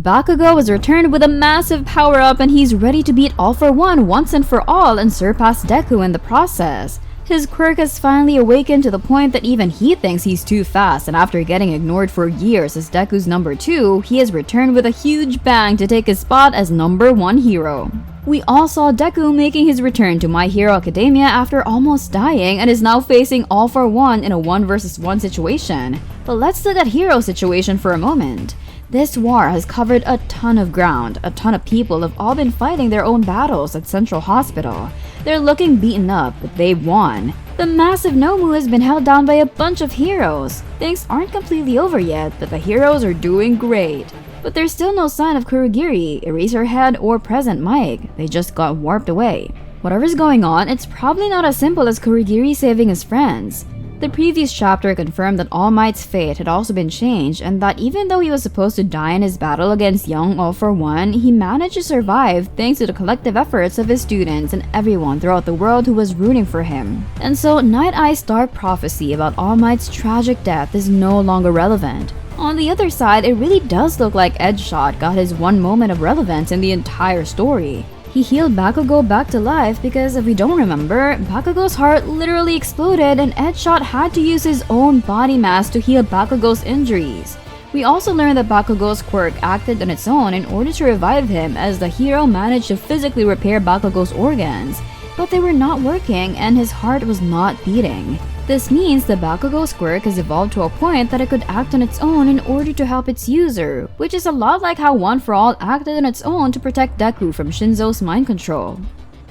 Bakugo was returned with a massive power-up and he's ready to beat All For One once and for all and surpass Deku in the process. His quirk has finally awakened to the point that even he thinks he's too fast, and after getting ignored for years as Deku's number 2, he has returned with a huge bang to take his spot as number 1 hero. We all saw Deku making his return to My Hero Academia after almost dying and is now facing All For One in a 1 vs 1 situation. But let's look at Hero situation for a moment. This war has covered a ton of ground. A ton of people have all been fighting their own battles at Central Hospital. They're looking beaten up, but they've won. The massive Nomu has been held down by a bunch of heroes. Things aren't completely over yet, but the heroes are doing great. But there's still no sign of Kurogiri, Eraserhead, or Present Mike. They just got warped away. Whatever's going on, it's probably not as simple as Kurogiri saving his friends. The previous chapter confirmed that All Might's fate had also been changed, and that even though he was supposed to die in his battle against young All For One, he managed to survive thanks to the collective efforts of his students and everyone throughout the world who was rooting for him. And so Night Eye's dark prophecy about All Might's tragic death is no longer relevant. On the other side, it really does look like Edgeshot got his one moment of relevance in the entire story. He healed Bakugo back to life because, if we don't remember, Bakugo's heart literally exploded and Edgeshot had to use his own body mass to heal Bakugo's injuries. We also learned that Bakugo's quirk acted on its own in order to revive him, as the hero managed to physically repair Bakugo's organs, but they were not working and his heart was not beating. This means the Bakugo's quirk has evolved to a point that it could act on its own in order to help its user, which is a lot like how One For All acted on its own to protect Deku from Shinzo's mind control.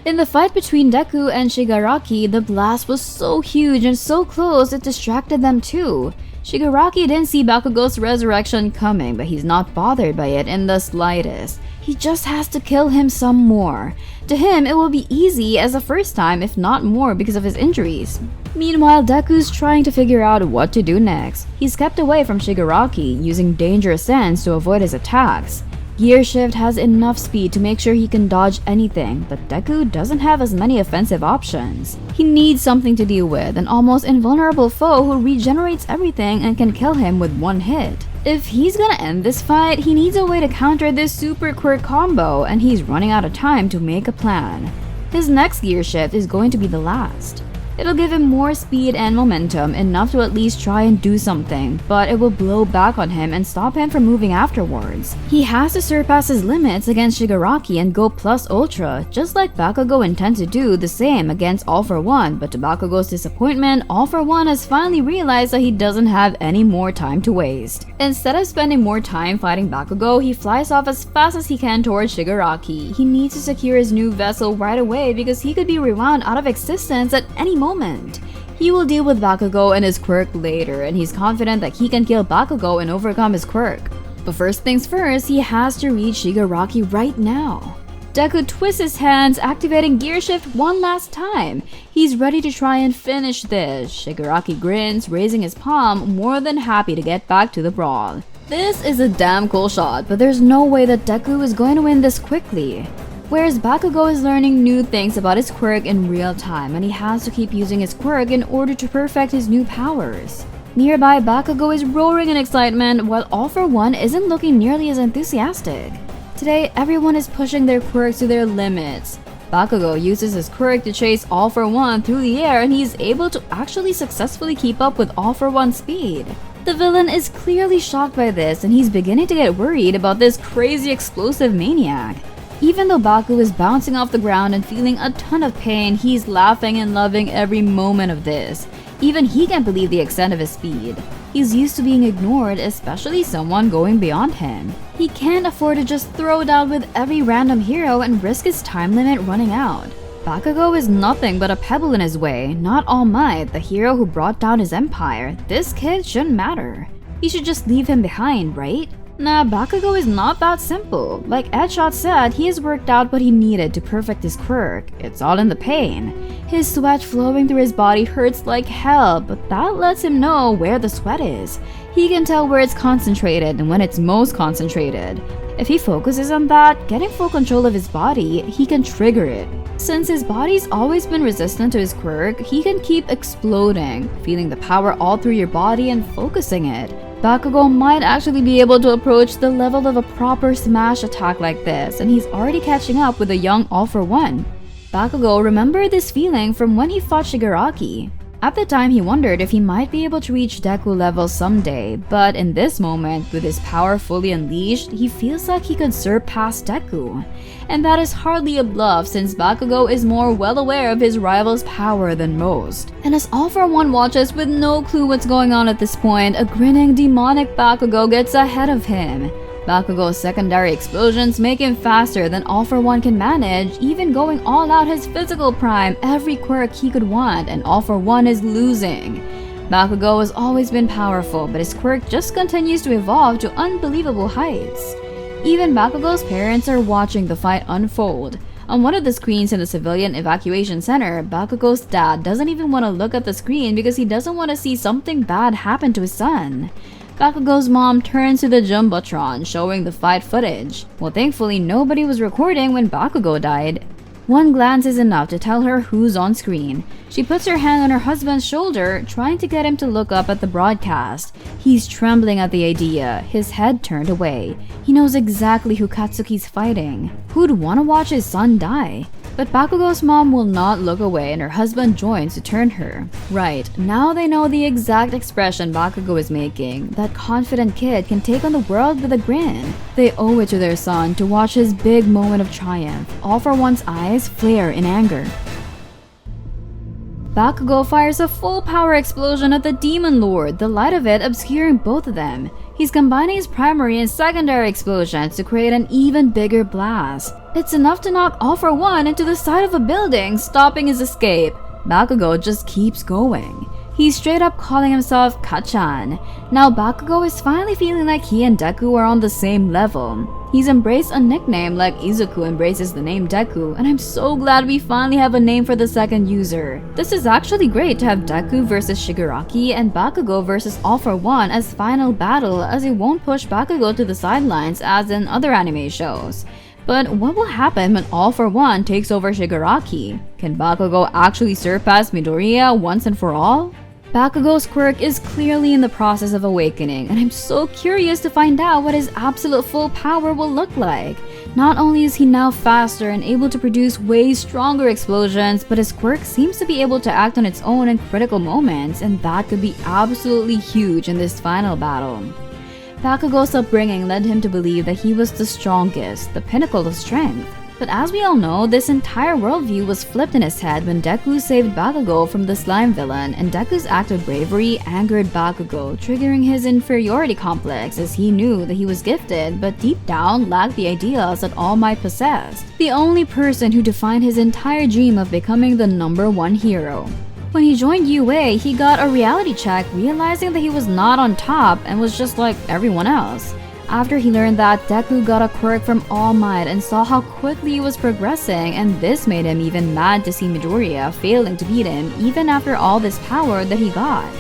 In the fight between Deku and Shigaraki, the blast was so huge and so close it distracted them too. Shigaraki didn't see Bakugo's resurrection coming, but he's not bothered by it in the slightest. He just has to kill him some more. To him, it will be easy as the first time, if not more, because of his injuries. Meanwhile, Deku's trying to figure out what to do next. He's kept away from Shigaraki, using dangerous sense to avoid his attacks. Gear Shift has enough speed to make sure he can dodge anything, but Deku doesn't have as many offensive options. He needs something to deal with, an almost invulnerable foe who regenerates everything and can kill him with one hit. If he's gonna end this fight, he needs a way to counter this super quirk combo, and he's running out of time to make a plan. His next gear shift is going to be the last. It'll give him more speed and momentum, enough to at least try and do something, but it will blow back on him and stop him from moving afterwards. He has to surpass his limits against Shigaraki and go plus ultra, just like Bakugo intends to do the same against All For One, but to Bakugo's disappointment, All For One has finally realized that he doesn't have any more time to waste. Instead of spending more time fighting Bakugo, he flies off as fast as he can towards Shigaraki. He needs to secure his new vessel right away because he could be rewound out of existence at any moment. He will deal with Bakugo and his quirk later, and he's confident that he can kill Bakugo and overcome his quirk. But first things first, he has to reach Shigaraki right now. Deku twists his hands, activating Gear Shift one last time. He's ready to try and finish this. Shigaraki grins, raising his palm, more than happy to get back to the brawl. This is a damn cool shot, but there's no way that Deku is going to win this quickly. Whereas Bakugo is learning new things about his quirk in real time, and he has to keep using his quirk in order to perfect his new powers. Nearby, Bakugo is roaring in excitement, while All For One isn't looking nearly as enthusiastic. Today, everyone is pushing their quirks to their limits. Bakugo uses his quirk to chase All For One through the air, and he's able to actually successfully keep up with All For One's speed. The villain is clearly shocked by this, and he's beginning to get worried about this crazy explosive maniac. Even though Baku is bouncing off the ground and feeling a ton of pain, he's laughing and loving every moment of this. Even he can't believe the extent of his speed. He's used to being ignored, especially someone going beyond him. He can't afford to just throw down with every random hero and risk his time limit running out. Bakugo is nothing but a pebble in his way, not All Might, the hero who brought down his empire. This kid shouldn't matter. He should just leave him behind, right? Nah, Bakugo is not that simple. Like Edgeshot said, he has worked out what he needed to perfect his quirk. It's all in the pain. His sweat flowing through his body hurts like hell, but that lets him know where the sweat is. He can tell where it's concentrated and when it's most concentrated. If he focuses on that, getting full control of his body, he can trigger it. Since his body's always been resistant to his quirk, he can keep exploding, feeling the power all through your body and focusing it. Bakugo might actually be able to approach the level of a proper smash attack like this, and he's already catching up with the young All-For-One. Bakugo remembered this feeling from when he fought Shigaraki. At the time, he wondered if he might be able to reach Deku level someday, but in this moment, with his power fully unleashed, he feels like he could surpass Deku. And that is hardly a bluff since Bakugo is more well aware of his rival's power than most. And as All-For-One watches with no clue what's going on at this point, a grinning demonic Bakugo gets ahead of him. Bakugo's secondary explosions make him faster than All-For-One can manage, even going all out his physical prime, every quirk he could want, and All-For-One is losing. Bakugo has always been powerful, but his quirk just continues to evolve to unbelievable heights. Even Bakugo's parents are watching the fight unfold. On one of the screens in the civilian evacuation center, Bakugo's dad doesn't even want to look at the screen because he doesn't want to see something bad happen to his son. Bakugo's mom turns to the Jumbotron, showing the fight footage. Well, thankfully, nobody was recording when Bakugo died. One glance is enough to tell her who's on screen. She puts her hand on her husband's shoulder, trying to get him to look up at the broadcast. He's trembling at the idea, his head turned away. He knows exactly who Katsuki's fighting. Who'd want to watch his son die? But Bakugo's mom will not look away and her husband joins to turn her. Right, now they know the exact expression Bakugo is making. That confident kid can take on the world with a grin. They owe it to their son to watch his big moment of triumph. All-For-One's eyes flare in anger. Bakugo fires a full power explosion at the Demon Lord, the light of it obscuring both of them. He's combining his primary and secondary explosions to create an even bigger blast. It's enough to knock All-For-One into the side of a building, stopping his escape. Bakugo just keeps going. He's straight up calling himself Kachan. Now Bakugo is finally feeling like he and Deku are on the same level. He's embraced a nickname like Izuku embraces the name Deku, and I'm so glad we finally have a name for the second user. This is actually great to have Deku versus Shigaraki and Bakugo versus All-For-One as final battle, as it won't push Bakugo to the sidelines as in other anime shows. But what will happen when All-For-One takes over Shigaraki? Can Bakugo actually surpass Midoriya once and for all? Bakugo's quirk is clearly in the process of awakening, and I'm so curious to find out what his absolute full power will look like. Not only is he now faster and able to produce way stronger explosions, but his quirk seems to be able to act on its own in critical moments, and that could be absolutely huge in this final battle. Bakugo's upbringing led him to believe that he was the strongest, the pinnacle of strength. But as we all know, this entire worldview was flipped in his head when Deku saved Bakugo from the slime villain, and Deku's act of bravery angered Bakugo, triggering his inferiority complex as he knew that he was gifted, but deep down lacked the ideals that All Might possessed. The only person who defined his entire dream of becoming the #1 hero. When he joined UA, he got a reality check, realizing that he was not on top and was just like everyone else. After he learned that Deku got a quirk from All Might and saw how quickly he was progressing, and this made him even mad to see Midoriya failing to beat him even after all this power that he got.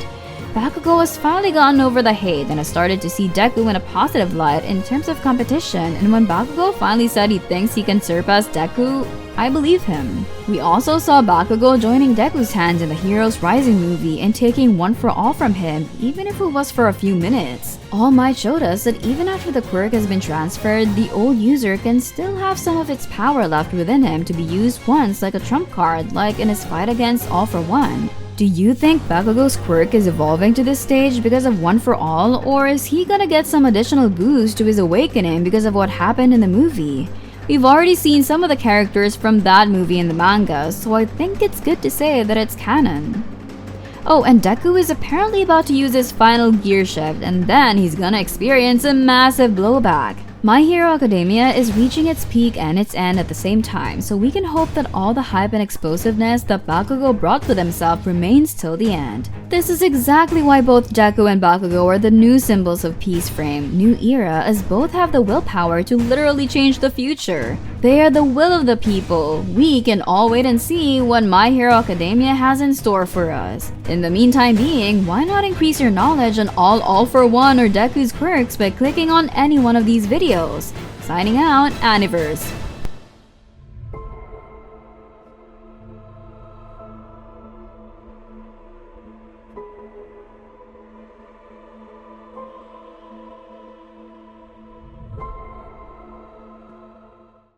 Bakugo has finally gotten over the hate and has started to see Deku in a positive light in terms of competition, and when Bakugo finally said he thinks he can surpass Deku, I believe him. We also saw Bakugo joining Deku's hands in the Heroes Rising movie and taking one for all from him, even if it was for a few minutes. All Might showed us that even after the quirk has been transferred, the old user can still have some of its power left within him to be used once like a trump card, like in his fight against All-For-One. Do you think Bakugo's quirk is evolving to this stage because of One for All, or is he gonna get some additional boost to his awakening because of what happened in the movie? We've already seen some of the characters from that movie in the manga, so I think it's good to say that it's canon. Oh, and Deku is apparently about to use his final gear shift, and then he's gonna experience a massive blowback. My Hero Academia is reaching its peak and its end at the same time, so we can hope that all the hype and explosiveness that Bakugo brought with himself remains till the end. This is exactly why both Deku and Bakugo are the new symbols of Peace Frame, New Era, as both have the willpower to literally change the future. They are the will of the people. We can all wait and see what My Hero Academia has in store for us. In the meantime being, why not increase your knowledge on all for One or Deku's quirks by clicking on any one of these videos? Signing out, Aniverse.